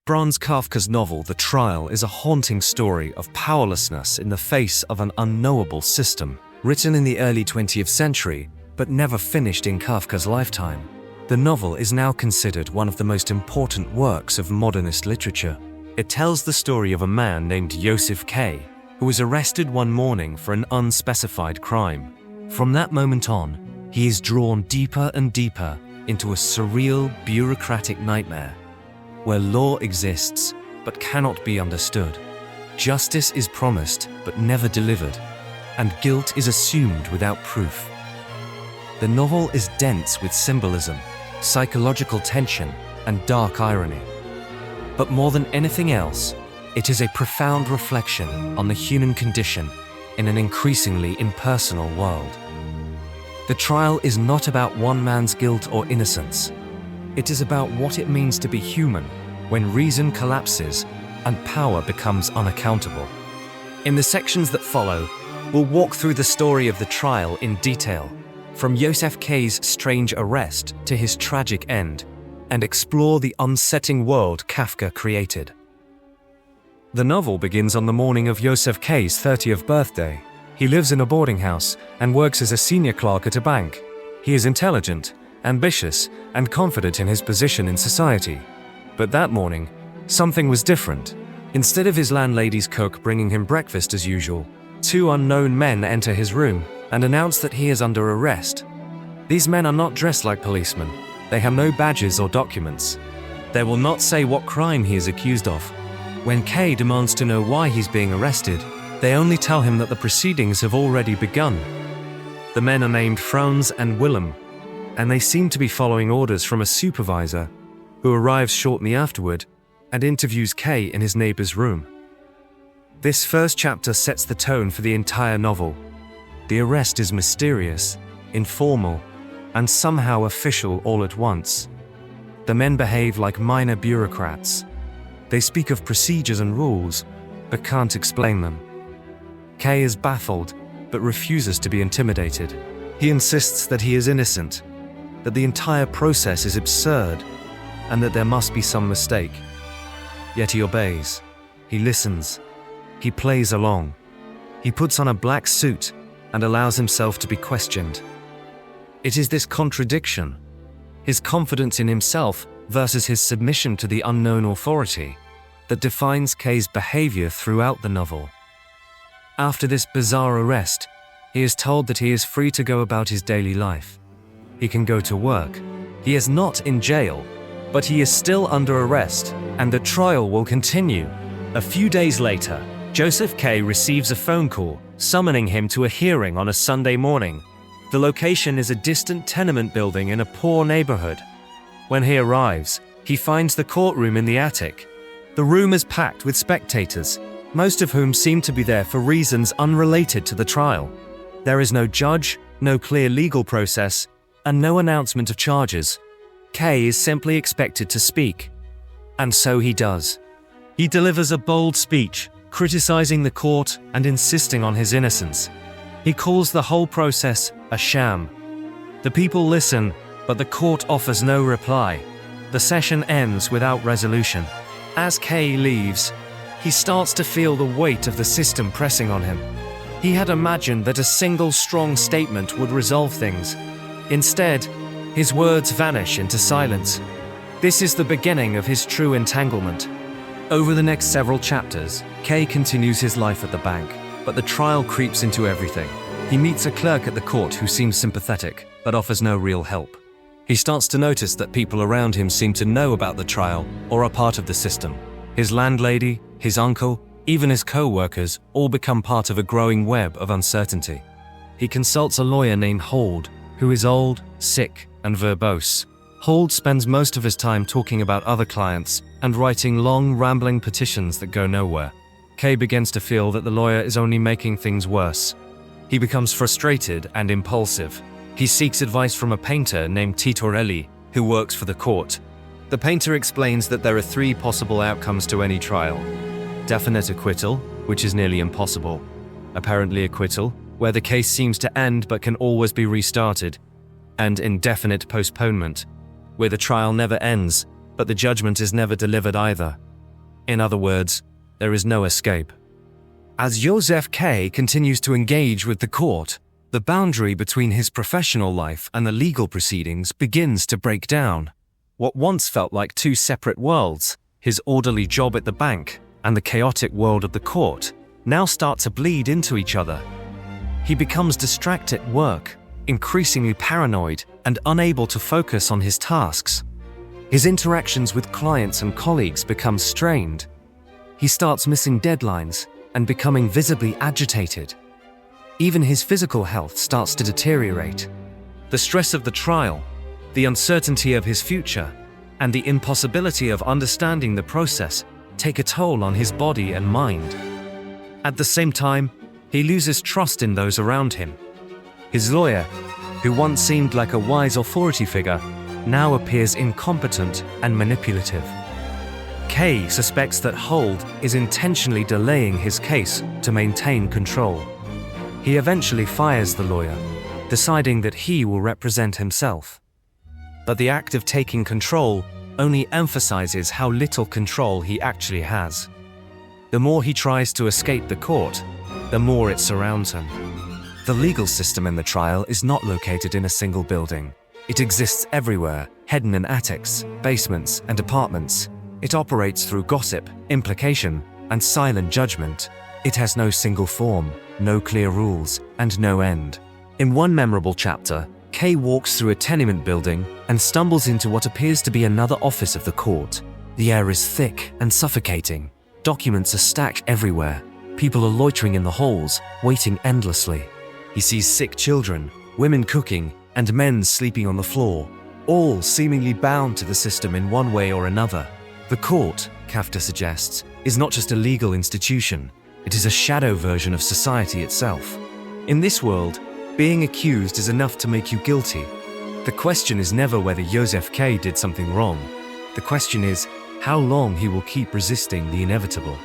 Franz Kafka's novel The Trial is a haunting story of powerlessness in the face of an unknowable system. Written in the early 20th century, but never finished in Kafka's lifetime, the novel is now considered one of the most important works of modernist literature. It tells the story of a man named Josef K, who was arrested one morning for an unspecified crime. From that moment on, he is drawn deeper and deeper into a surreal, bureaucratic nightmare, where law exists but cannot be understood. Justice is promised but never delivered, and guilt is assumed without proof. The novel is dense with symbolism, psychological tension, and dark irony. But more than anything else, it is a profound reflection on the human condition in an increasingly impersonal world. The trial is not about one man's guilt or innocence. It is about what it means to be human when reason collapses and power becomes unaccountable. In the sections that follow, we'll walk through the story of the trial in detail, from Josef K's strange arrest to his tragic end, and explore the unsettling world Kafka created. The novel begins on the morning of Josef K's 30th birthday. He lives in a boarding house and works as a senior clerk at a bank. He is intelligent, ambitious, and confident in his position in society. But that morning, something was different. Instead of his landlady's cook bringing him breakfast as usual, two unknown men enter his room and announce that he is under arrest. These men are not dressed like policemen. They have no badges or documents. They will not say what crime he is accused of. When K demands to know why he's being arrested, they only tell him that the proceedings have already begun. The men are named Franz and Willem, and they seem to be following orders from a supervisor who arrives shortly afterward and interviews K in his neighbor's room. This first chapter sets the tone for the entire novel. The arrest is mysterious, informal, and somehow official all at once. The men behave like minor bureaucrats. They speak of procedures and rules, but can't explain them. K is baffled, but refuses to be intimidated. He insists that he is innocent, that the entire process is absurd, and that there must be some mistake. Yet he obeys. He listens. He plays along. He puts on a black suit and allows himself to be questioned. It is this contradiction, his confidence in himself versus his submission to the unknown authority, that defines K's behavior throughout the novel. After this bizarre arrest, he is told that he is free to go about his daily life. He can go to work. He is not in jail, but he is still under arrest, and the trial will continue. A few days later, Josef K receives a phone call summoning him to a hearing on a Sunday morning. The location is a distant tenement building in a poor neighborhood. When he arrives, he finds the courtroom in the attic. The room is packed with spectators, most of whom seem to be there for reasons unrelated to the trial. There is no judge, no clear legal process, and no announcement of charges. K is simply expected to speak. And so he does. He delivers a bold speech, criticizing the court and insisting on his innocence. He calls the whole process a sham. The people listen, but the court offers no reply. The session ends without resolution. As K leaves, he starts to feel the weight of the system pressing on him. He had imagined that a single strong statement would resolve things. Instead, his words vanish into silence. This is the beginning of his true entanglement. Over the next several chapters, K continues his life at the bank, but the trial creeps into everything. He meets a clerk at the court who seems sympathetic, but offers no real help. He starts to notice that people around him seem to know about the trial or are part of the system. His landlady, his uncle, even his co-workers all become part of a growing web of uncertainty. He consults a lawyer named Hold, who is old, sick, and verbose. Hold spends most of his time talking about other clients and writing long, rambling petitions that go nowhere. K begins to feel that the lawyer is only making things worse. He becomes frustrated and impulsive. He seeks advice from a painter named Titorelli, who works for the court. The painter explains that there are three possible outcomes to any trial. Definite acquittal, which is nearly impossible. Apparently acquittal, where the case seems to end but can always be restarted. And indefinite postponement, where the trial never ends, but the judgment is never delivered either. In other words, there is no escape. As Josef K continues to engage with the court, the boundary between his professional life and the legal proceedings begins to break down. What once felt like two separate worlds, his orderly job at the bank and the chaotic world of the court, now start to bleed into each other. He becomes distracted at work, increasingly paranoid and unable to focus on his tasks. His interactions with clients and colleagues become strained. He starts missing deadlines and becoming visibly agitated. Even his physical health starts to deteriorate. The stress of the trial, the uncertainty of his future, and the impossibility of understanding the process take a toll on his body and mind. At the same time, he loses trust in those around him. His lawyer, who once seemed like a wise authority figure, now appears incompetent and manipulative. K suspects that Hold is intentionally delaying his case to maintain control. He eventually fires the lawyer, deciding that he will represent himself. But the act of taking control only emphasizes how little control he actually has. The more he tries to escape the court, the more it surrounds him. The legal system in the trial is not located in a single building. It exists everywhere, hidden in attics, basements, and apartments. It operates through gossip, implication, and silent judgment. It has no single form, no clear rules, and no end. In one memorable chapter, K walks through a tenement building and stumbles into what appears to be another office of the court. The air is thick and suffocating. Documents are stacked everywhere. People are loitering in the halls, waiting endlessly. He sees sick children, women cooking, and men sleeping on the floor, all seemingly bound to the system in one way or another. The court, Kafka suggests, is not just a legal institution, it is a shadow version of society itself. In this world, being accused is enough to make you guilty. The question is never whether Josef K did something wrong. The question is how long he will keep resisting the inevitable.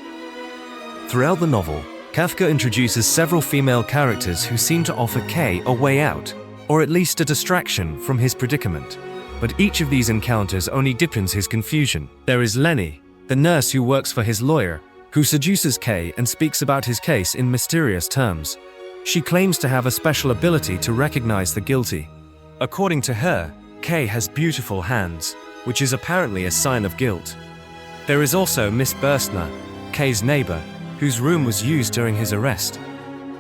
Throughout the novel, Kafka introduces several female characters who seem to offer K a way out, or at least a distraction from his predicament. But each of these encounters only deepens his confusion. There is Lenny, the nurse who works for his lawyer, who seduces K and speaks about his case in mysterious terms. She claims to have a special ability to recognize the guilty. According to her, K has beautiful hands, which is apparently a sign of guilt. There is also Miss Burstner, K's neighbor, whose room was used during his arrest.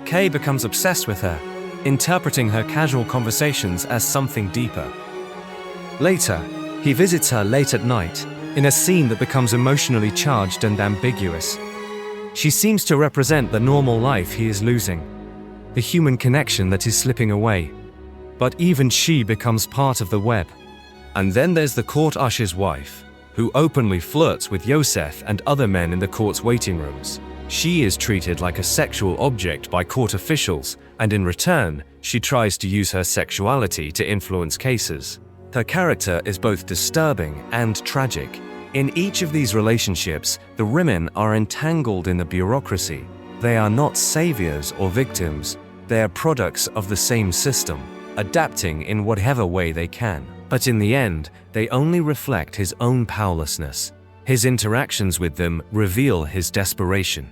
K becomes obsessed with her, interpreting her casual conversations as something deeper. Later, he visits her late at night, in a scene that becomes emotionally charged and ambiguous. She seems to represent the normal life he is losing, the human connection that is slipping away. But even she becomes part of the web. And then there's the court usher's wife, who openly flirts with Josef and other men in the court's waiting rooms. She is treated like a sexual object by court officials, and in return, she tries to use her sexuality to influence cases. Her character is both disturbing and tragic. In each of these relationships, the women are entangled in the bureaucracy. They are not saviors or victims. They are products of the same system, adapting in whatever way they can. But in the end, they only reflect his own powerlessness. His interactions with them reveal his desperation.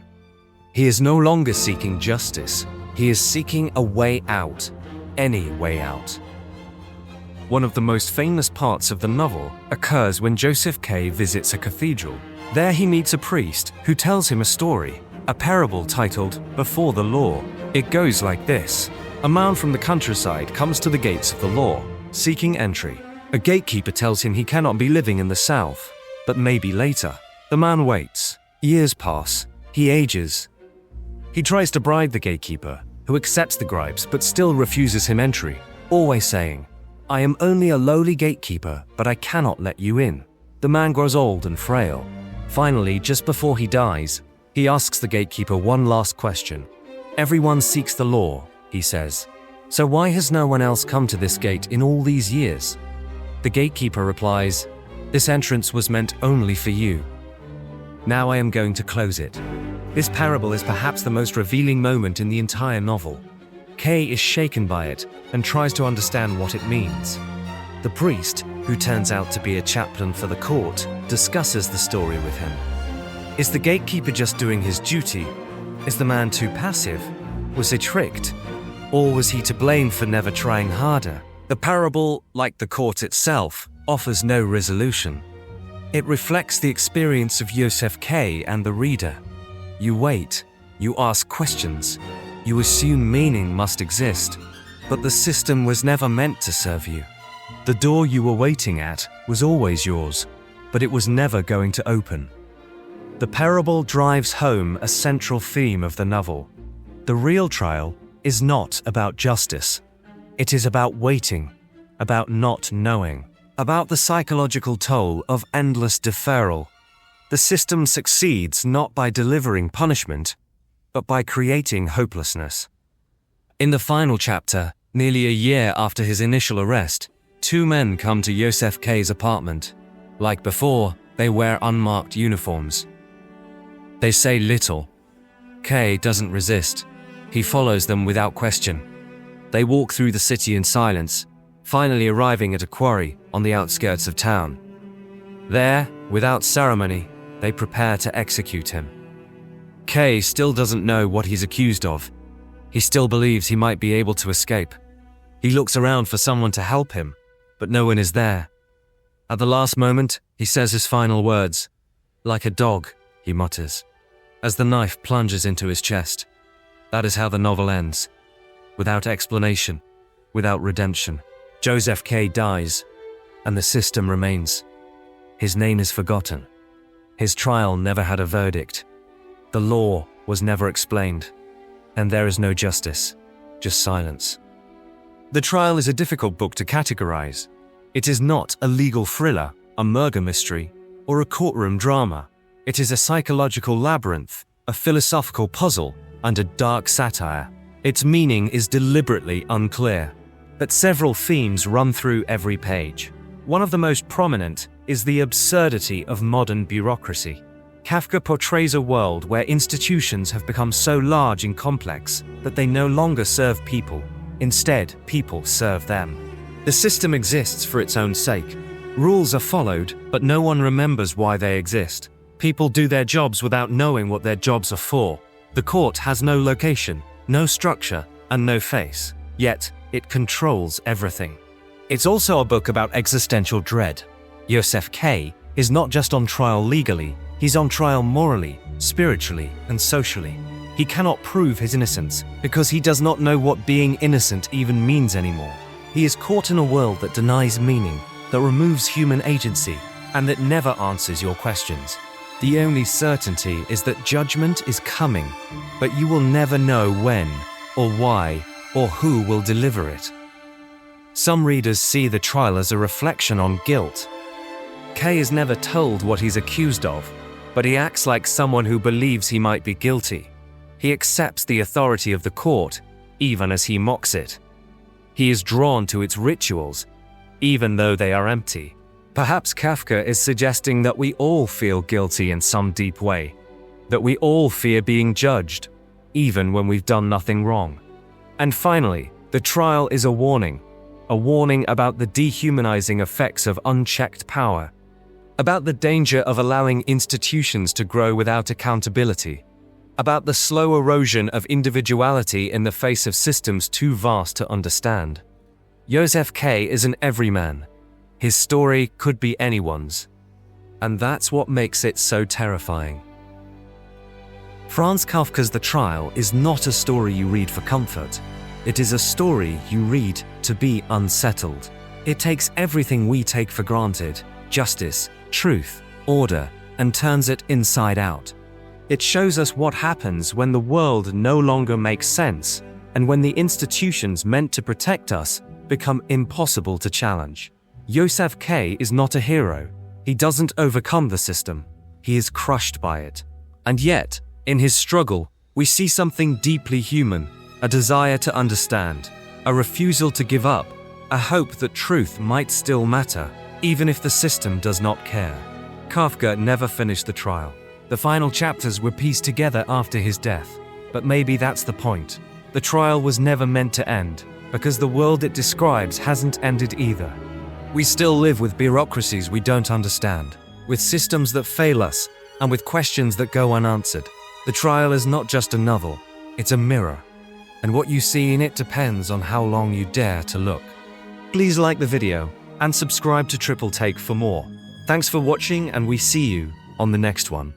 He is no longer seeking justice. He is seeking a way out, any way out. One of the most famous parts of the novel occurs when Josef K visits a cathedral. There he meets a priest who tells him a story, a parable titled Before the Law. It goes like this. A man from the countryside comes to the gates of the law, seeking entry. A gatekeeper tells him he cannot be living in the south, but maybe later. The man waits. Years pass. He ages. He tries to bribe the gatekeeper, who accepts the bribes but still refuses him entry, always saying, "I am only a lowly gatekeeper, but I cannot let you in." The man grows old and frail. Finally, just before he dies, he asks the gatekeeper one last question. "Everyone seeks the law," he says. "So why has no one else come to this gate in all these years?" The gatekeeper replies, "This entrance was meant only for you. Now I am going to close it." This parable is perhaps the most revealing moment in the entire novel. K is shaken by it and tries to understand what it means. The priest, who turns out to be a chaplain for the court, discusses the story with him. Is the gatekeeper just doing his duty? Is the man too passive? Was he tricked? Or was he to blame for never trying harder? The parable, like the court itself, offers no resolution. It reflects the experience of Josef K and the reader. You wait, you ask questions, you assume meaning must exist, but the system was never meant to serve you. The door you were waiting at was always yours, but it was never going to open. The parable drives home a central theme of the novel. The real trial is not about justice. It is about waiting, about not knowing, about the psychological toll of endless deferral. The system succeeds not by delivering punishment, but by creating hopelessness. In the final chapter, nearly a year after his initial arrest, two men come to Josef K's apartment. Like before, they wear unmarked uniforms. They say little. K doesn't resist. He follows them without question. They walk through the city in silence, finally arriving at a quarry on the outskirts of town. There, without ceremony, they prepare to execute him. K still doesn't know what he's accused of. He still believes he might be able to escape. He looks around for someone to help him, but no one is there. At the last moment, he says his final words. Like a dog, he mutters, as the knife plunges into his chest. That is how the novel ends. Without explanation, without redemption. Josef K dies, and the system remains. His name is forgotten. His trial never had a verdict. The law was never explained. And there is no justice, just silence. The Trial is a difficult book to categorize. It is not a legal thriller, a murder mystery, or a courtroom drama. It is a psychological labyrinth, a philosophical puzzle, and a dark satire. Its meaning is deliberately unclear, but several themes run through every page. One of the most prominent is the absurdity of modern bureaucracy. Kafka portrays a world where institutions have become so large and complex that they no longer serve people. Instead, people serve them. The system exists for its own sake. Rules are followed, but no one remembers why they exist. People do their jobs without knowing what their jobs are for. The court has no location, no structure, and no face. Yet, it controls everything. It's also a book about existential dread. Josef K is not just on trial legally, he's on trial morally, spiritually, and socially. He cannot prove his innocence because he does not know what being innocent even means anymore. He is caught in a world that denies meaning, that removes human agency, and that never answers your questions. The only certainty is that judgment is coming, but you will never know when, or why, or who will deliver it. Some readers see the trial as a reflection on guilt. K is never told what he's accused of, but he acts like someone who believes he might be guilty. He accepts the authority of the court, even as he mocks it. He is drawn to its rituals, even though they are empty. Perhaps Kafka is suggesting that we all feel guilty in some deep way, that we all fear being judged, even when we've done nothing wrong. And finally, the trial is a warning about the dehumanizing effects of unchecked power, about the danger of allowing institutions to grow without accountability, about the slow erosion of individuality in the face of systems too vast to understand. Josef K is an everyman. His story could be anyone's. And that's what makes it so terrifying. Franz Kafka's The Trial is not a story you read for comfort. It is a story you read to be unsettled. It takes everything we take for granted, justice, truth, order, and turns it inside out. It shows us what happens when the world no longer makes sense, and when the institutions meant to protect us become impossible to challenge. Josef K is not a hero. He doesn't overcome the system. He is crushed by it. And yet, in his struggle, we see something deeply human, a desire to understand, a refusal to give up, a hope that truth might still matter, even if the system does not care. Kafka never finished the trial. The final chapters were pieced together after his death, but maybe that's the point. The trial was never meant to end, because the world it describes hasn't ended either. We still live with bureaucracies we don't understand, with systems that fail us, and with questions that go unanswered. The Trial is not just a novel, it's a mirror, and what you see in it depends on how long you dare to look. Please like the video and subscribe to Triple Take for more. Thanks for watching, and we see you on the next one.